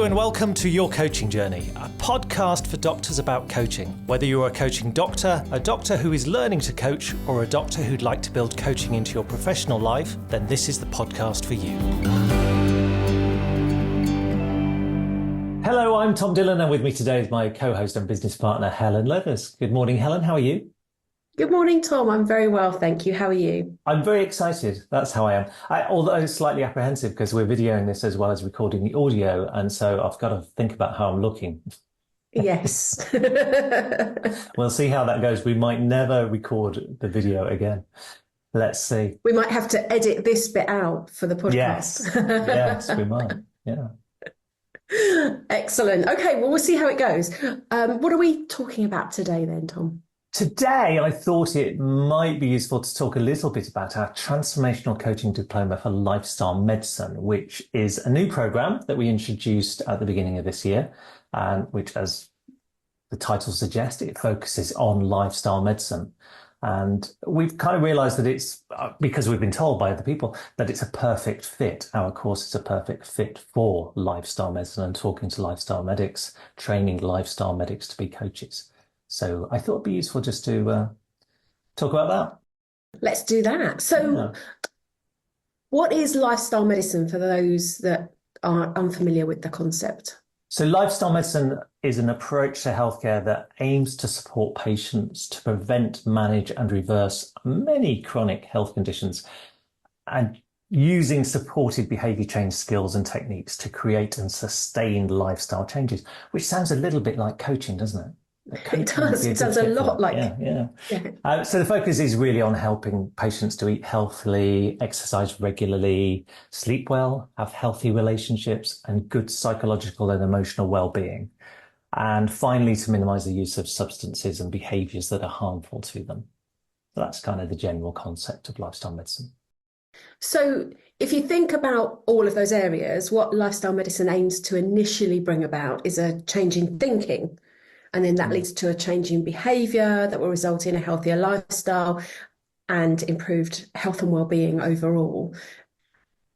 and welcome to Your Coaching Journey, a podcast for doctors about coaching. Whether you're a coaching doctor, a doctor who is learning to coach, or a doctor who'd like to build coaching into your professional life, then this is the podcast for you. Hello, I'm Tom Dillon, and with me today is my co-host and business partner, Helen Levis. Good morning, Helen. How are you? Good morning, Tom. I'm very well, thank you. How are you? I'm very excited. That's how I am. Although slightly apprehensive because we're videoing this as well as recording the audio. And so I've got to think about how I'm looking. Yes. We'll see how that goes. We might never record the video again. Let's see. We might have to edit this bit out for the podcast. Yes, yes, we might. Yeah. Excellent. Okay, well, we'll see how it goes. What are we talking about today then, Tom? Today, I thought it might be useful to talk a little bit about our Transformational Coaching Diploma for Lifestyle Medicine, which is a new program that we introduced at the beginning of this year, and which, as the title suggests, it focuses on lifestyle medicine. And we've kind of realized that it's, because we've been told by other people, that it's a perfect fit. Our course is a perfect fit for lifestyle medicine and talking to lifestyle medics, training lifestyle medics to be coaches. So I thought it'd be useful just to talk about that. Let's do that. So what is lifestyle medicine for those that are unfamiliar with the concept? So lifestyle medicine is an approach to healthcare that aims to support patients to prevent, manage and reverse many chronic health conditions, and using supported behaviour change skills and techniques to create and sustain lifestyle changes, which sounds a little bit like coaching, doesn't it? It does. It sounds a lot like. Yeah. So the focus is really on helping patients to eat healthily, exercise regularly, sleep well, have healthy relationships and good psychological and emotional well-being. And finally, to minimize the use of substances and behaviors that are harmful to them. So that's kind of the general concept of lifestyle medicine. So if you think about all of those areas, what lifestyle medicine aims to initially bring about is a change in thinking. And then that leads to a change in behaviour that will result in a healthier lifestyle and improved health and well-being overall.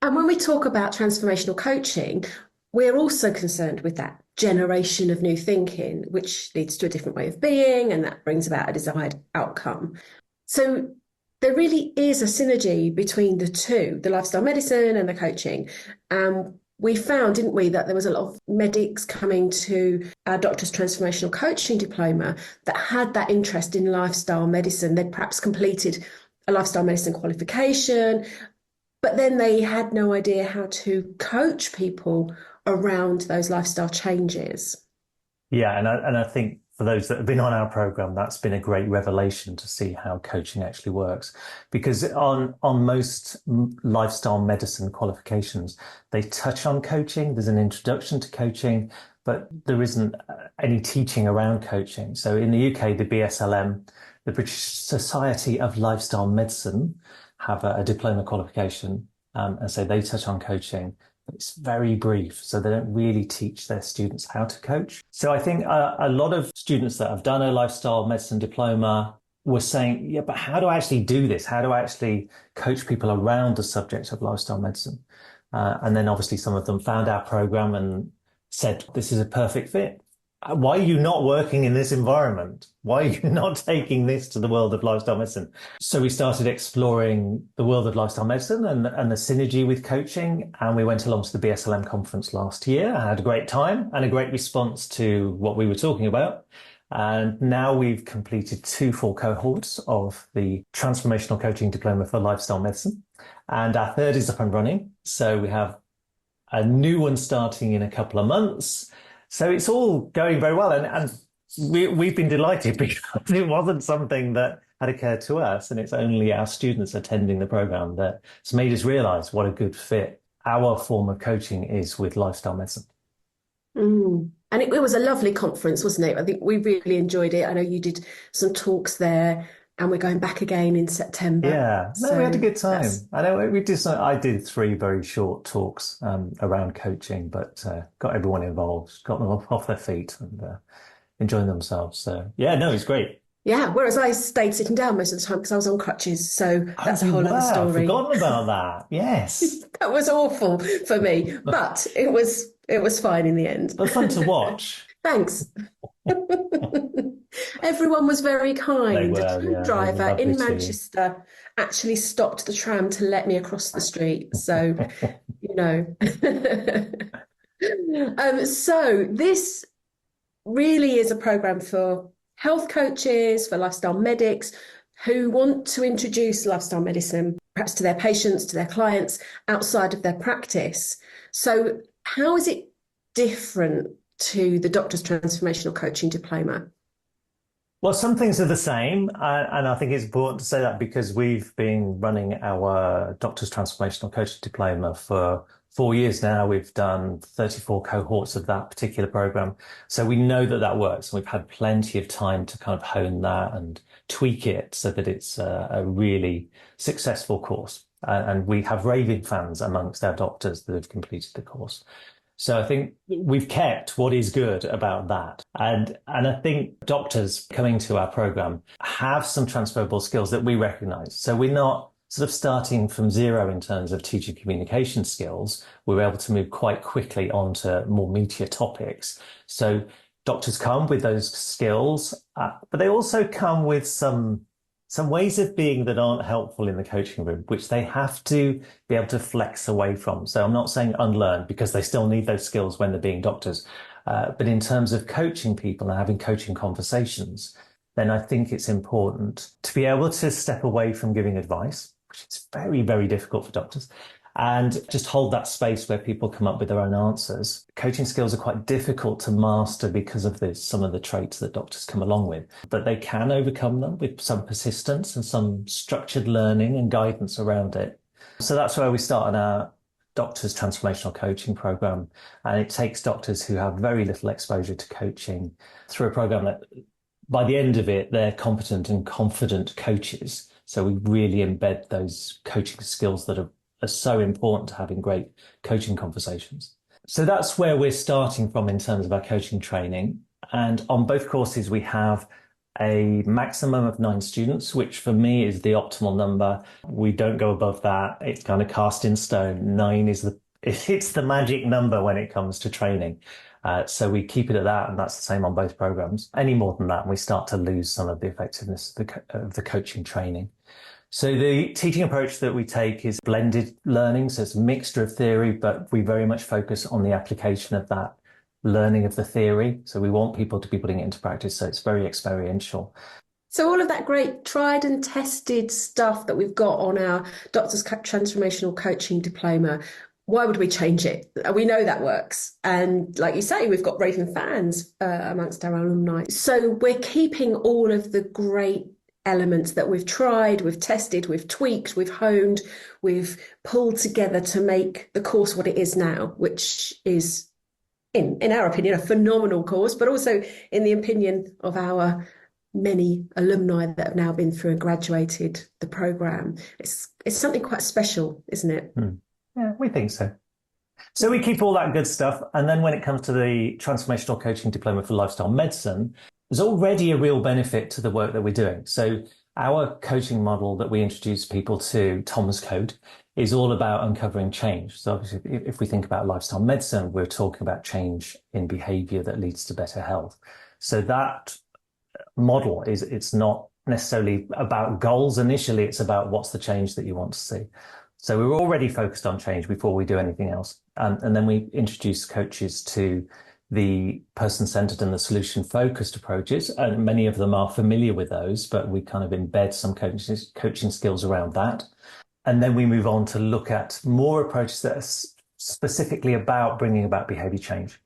And when we talk about transformational coaching, we're also concerned with that generation of new thinking, which leads to a different way of being, and that brings about a desired outcome. So there really is a synergy between the two, the lifestyle medicine and the coaching. We found, didn't we, that there was a lot of medics coming to our Doctor's Transformational Coaching Diploma that had that interest in lifestyle medicine. They'd perhaps completed a lifestyle medicine qualification, but then they had no idea how to coach people around those lifestyle changes. Yeah, and I think for those that have been on our program, that's been a great revelation to see how coaching actually works. Because on most lifestyle medicine qualifications, they touch on coaching. There's an introduction to coaching, but there isn't any teaching around coaching. So in the UK, the BSLM, the British Society of Lifestyle Medicine, have a diploma qualification, and so they touch on coaching. It's very brief, so they don't really teach their students how to coach. So I think a lot of students that have done a lifestyle medicine diploma were saying, yeah, but how do I actually do this? How do I actually coach people around the subject of lifestyle medicine? And then obviously some of them found our program and said, this is a perfect fit. Why are you not working in this environment? Why are you not taking this to the world of lifestyle medicine? So we started exploring the world of lifestyle medicine and the synergy with coaching. And we went along to the BSLM conference last year. I had a great time and a great response to what we were talking about. And now we've completed 2 full cohorts of the Transformational Coaching Diploma for Lifestyle Medicine. And our 3rd is up and running. So we have a new one starting in a couple of months. So it's all going very well, and we've been delighted because it wasn't something that had occurred to us, and it's only our students attending the program that's made us realise what a good fit our form of coaching is with lifestyle medicine. And it was a lovely conference, wasn't it? I think we really enjoyed it. I know you did some talks there, and we're going back again in September. Yeah, no, we had a good time. I know I did 3 very short talks around coaching, but got everyone involved, got them off their feet and enjoying themselves. So yeah, no, it's great. Yeah, whereas I stayed sitting down most of the time because I was on crutches. So that's a whole other story. I've forgotten about that. Yes. That was awful for me, but it was It was fine in the end. But fun to watch. Thanks. Everyone was very They kind. A were, tram yeah, they were driver lovely in too. Manchester actually stopped the tram to let me across the street. So, you know. So this really is a program for health coaches, for lifestyle medics who want to introduce lifestyle medicine, perhaps to their patients, to their clients outside of their practice. So, how is it different to the Doctor's Transformational Coaching Diploma? Well, some things are the same, and I think it's important to say that because we've been running our Doctor's Transformational Coaching Diploma for 4 years now. We've done 34 cohorts of that particular program. So we know that that works. And we've had plenty of time to kind of hone that and tweak it so that it's a really successful course. And we have raving fans amongst our doctors that have completed the course. So I think we've kept what is good about that. And I think doctors coming to our program have some transferable skills that we recognize. So we're not sort of starting from zero in terms of teaching communication skills. We're able to move quite quickly onto more meatier topics. So doctors come with those skills, but they also come with some ways of being that aren't helpful in the coaching room, which they have to be able to flex away from. So I'm not saying unlearn because they still need those skills when they're being doctors. But in terms of coaching people and having coaching conversations, then I think it's important to be able to step away from giving advice, which is very, very difficult for doctors, and just hold that space where people come up with their own answers. Coaching skills are quite difficult to master because of this, some of the traits that doctors come along with, but they can overcome them with some persistence and some structured learning and guidance around it. So that's where we start on our doctors' transformational coaching program. And it takes doctors who have very little exposure to coaching through a program that by the end of it, they're competent and confident coaches. So we really embed those coaching skills that are so important to having great coaching conversations. So that's where we're starting from in terms of our coaching training. And on both courses, we have a maximum of 9 students, which for me is the optimal number. We don't go above that. It's kind of cast in stone. 9 is it's the magic number when it comes to training. So we keep it at that, and that's the same on both programs. Any more than that, and we start to lose some of the effectiveness of the coaching training. So the teaching approach that we take is blended learning. So it's a mixture of theory, but we very much focus on the application of that learning of the theory. So we want people to be putting it into practice. So it's very experiential. So all of that great tried and tested stuff that we've got on our Doctor's Transformational Coaching Diploma, why would we change it? We know that works. And like you say, we've got raving fans amongst our alumni. So we're keeping all of the great elements that we've tried, we've tested, we've tweaked, we've honed, we've pulled together to make the course what it is now, which is, in our opinion, a phenomenal course, but also in the opinion of our many alumni that have now been through and graduated the program. It's something quite special, isn't it? Yeah, we think so. So we keep all that good stuff. And then when it comes to the Transformational Coaching Diploma for Lifestyle Medicine, there's already a real benefit to the work that we're doing. So our coaching model that we introduce people to, Tom's Code, is all about uncovering change. So obviously, if we think about lifestyle medicine, we're talking about change in behavior that leads to better health. So that model it's not necessarily about goals initially, it's about what's the change that you want to see. So we're already focused on change before we do anything else. And then we introduce coaches to the person-centered and the solution-focused approaches, and many of them are familiar with those, but we kind of embed some coaching skills around that. And then we move on to look at more approaches that are specifically about bringing about behavior change.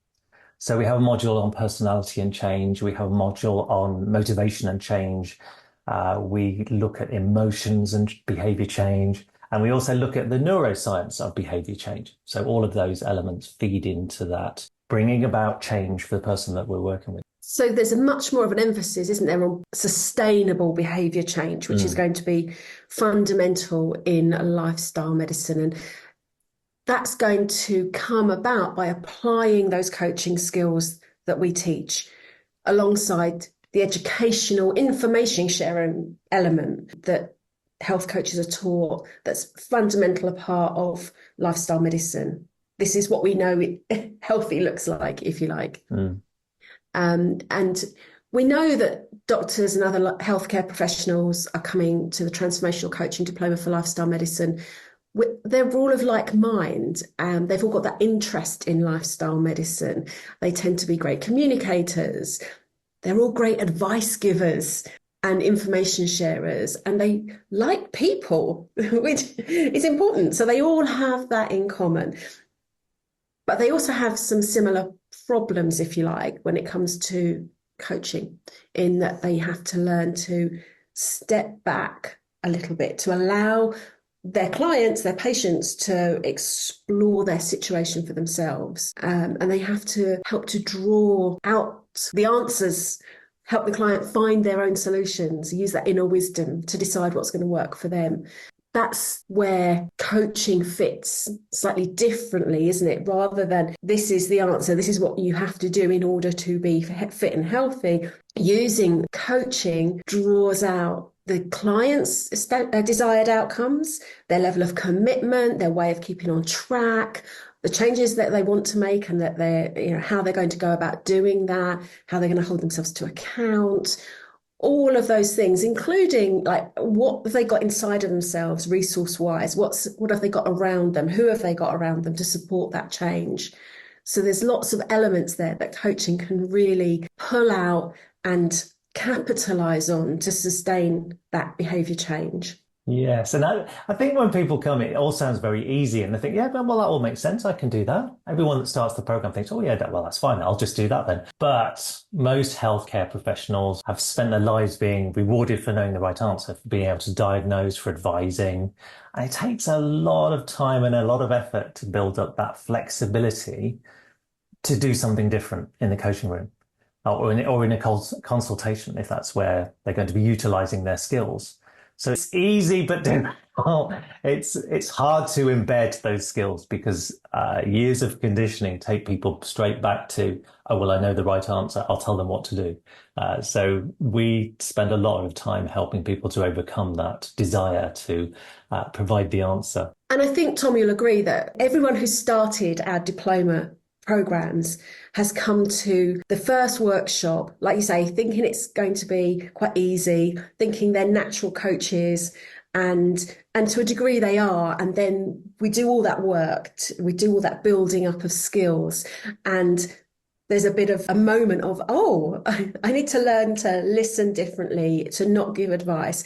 So we have a module on personality and change. We have a module on motivation and change. We look at emotions and behavior change. And we also look at the neuroscience of behavior change. So all of those elements feed into that, bringing about change for the person that we're working with. So there's a much more of an emphasis, isn't there, on sustainable behaviour change, which is going to be fundamental in lifestyle medicine. And that's going to come about by applying those coaching skills that we teach alongside the educational information sharing element that health coaches are taught, that's fundamental a part of lifestyle medicine. this is what we know healthy looks like, if you like. Mm. And we know that doctors and other healthcare professionals are coming to the Transformational Coaching Diploma for Lifestyle Medicine. They're all of like mind, and they've all got that interest in lifestyle medicine. They tend to be great communicators. They're all great advice givers and information sharers, and they like people, which is important. So they all have that in common. But they also have some similar problems, if you like, when it comes to coaching, in that they have to learn to step back a little bit to allow their clients, their patients, to explore their situation for themselves. And they have to help to draw out the answers, help the client find their own solutions, use that inner wisdom to decide what's going to work for them. That's where coaching fits slightly differently, isn't it? Rather than this is the answer, this is what you have to do in order to be fit and healthy. Using coaching draws out the client's desired outcomes, their level of commitment, their way of keeping on track, the changes that they want to make, and that how they're going to go about doing that, how they're going to hold themselves to account. All of those things, including like what have they got inside of themselves resource wise, what have they got around them, who have they got around them to support that change. So there's lots of elements there that coaching can really pull out and capitalize on to sustain that behavior change. Yes, and I think when people come, it all sounds very easy, and they think, yeah, well, that all makes sense. I can do that. Everyone that starts the program thinks, oh, yeah, well, that's fine. I'll just do that then. But most healthcare professionals have spent their lives being rewarded for knowing the right answer, for being able to diagnose, for advising. And it takes a lot of time and a lot of effort to build up that flexibility to do something different in the coaching room or in a consultation, if that's where they're going to be utilizing their skills. So it's easy, but difficult. It's hard to embed those skills because years of conditioning take people straight back to, oh, well, I know the right answer. I'll tell them what to do. So we spend a lot of time helping people to overcome that desire to provide the answer. And I think, Tom, you'll agree that everyone who started our diploma programs has come to the first workshop, like you say, thinking it's going to be quite easy, thinking they're natural coaches, and to a degree they are. And then we do all that work, we do all that building up of skills, and there's a bit of a moment of, oh, I need to learn to listen differently, to not give advice.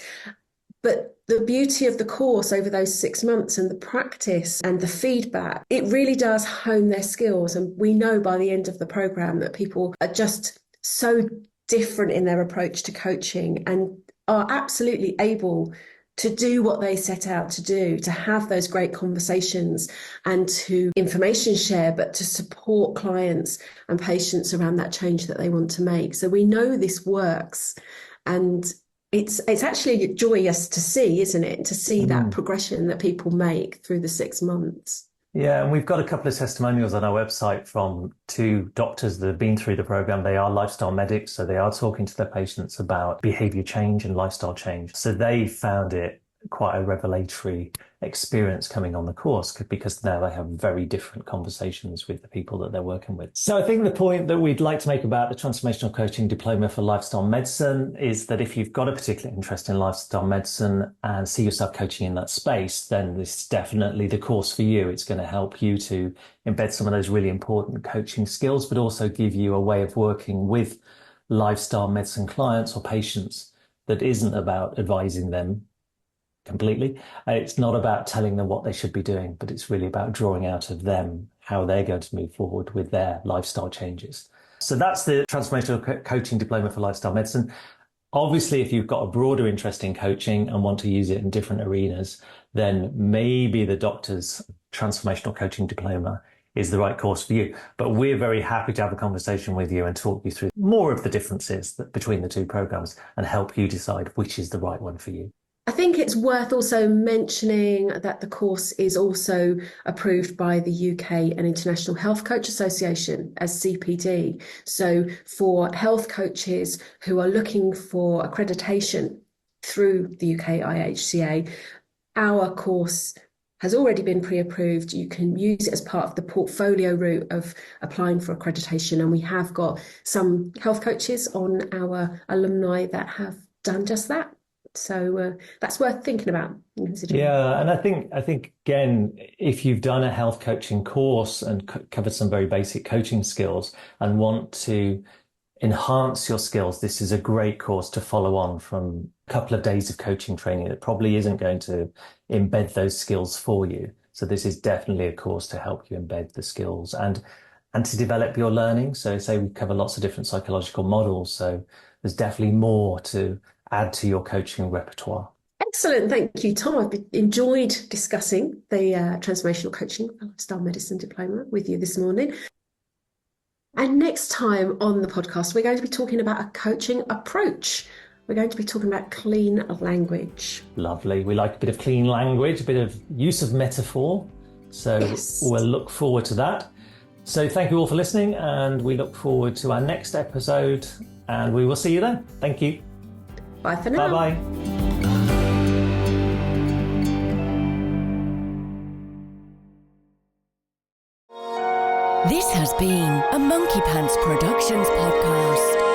But the beauty of the course over those 6 months and the practice and the feedback, it really does hone their skills. And we know by the end of the program that people are just so different in their approach to coaching and are absolutely able to do what they set out to do, to have those great conversations and to information share, but to support clients and patients around that change that they want to make. So we know this works, and it's actually joyous to see, isn't it? To see that progression that people make through the 6 months. Yeah, and we've got a couple of testimonials on our website from 2 doctors that have been through the program. They are lifestyle medics, so they are talking to their patients about behavior change and lifestyle change. So they found it quite a revelatory experience coming on the course because now they have very different conversations with the people that they're working with. So I think the point that we'd like to make about the Transformational Coaching Diploma for Lifestyle Medicine is that if you've got a particular interest in lifestyle medicine and see yourself coaching in that space, then this is definitely the course for you. It's going to help you to embed some of those really important coaching skills, but also give you a way of working with lifestyle medicine clients or patients that isn't about advising them completely. It's not about telling them what they should be doing, but it's really about drawing out of them how they're going to move forward with their lifestyle changes. So that's the Transformational Coaching Diploma for Lifestyle Medicine. Obviously, if you've got a broader interest in coaching and want to use it in different arenas, then maybe the doctor's Transformational Coaching Diploma is the right course for you. But we're very happy to have a conversation with you and talk you through more of the differences between the 2 programs and help you decide which is the right one for you. I think it's worth also mentioning that the course is also approved by the UK and International Health Coach Association as CPD. So for health coaches who are looking for accreditation through the UK IHCA, our course has already been pre-approved. You can use it as part of the portfolio route of applying for accreditation. And we have got some health coaches on our alumni that have done just that. So that's worth thinking about. Yeah, and I think again, if you've done a health coaching course and covered some very basic coaching skills and want to enhance your skills, this is a great course to follow on from a couple of days of coaching training. It probably isn't going to embed those skills for you. So this is definitely a course to help you embed the skills and to develop your learning. So say we cover lots of different psychological models. So there's definitely more to add to your coaching repertoire. Excellent. Thank you, Tom. I've enjoyed discussing the Transformational Coaching Lifestyle Medicine Diploma with you this morning. And next time on the podcast, we're going to be talking about a coaching approach. We're going to be talking about clean language. Lovely. We like a bit of clean language, a bit of use of metaphor. So yes, we'll look forward to that. So thank you all for listening, and we look forward to our next episode, and we will see you then. Thank you. Bye for now. Bye-bye. This has been a Monkey Pants Productions podcast.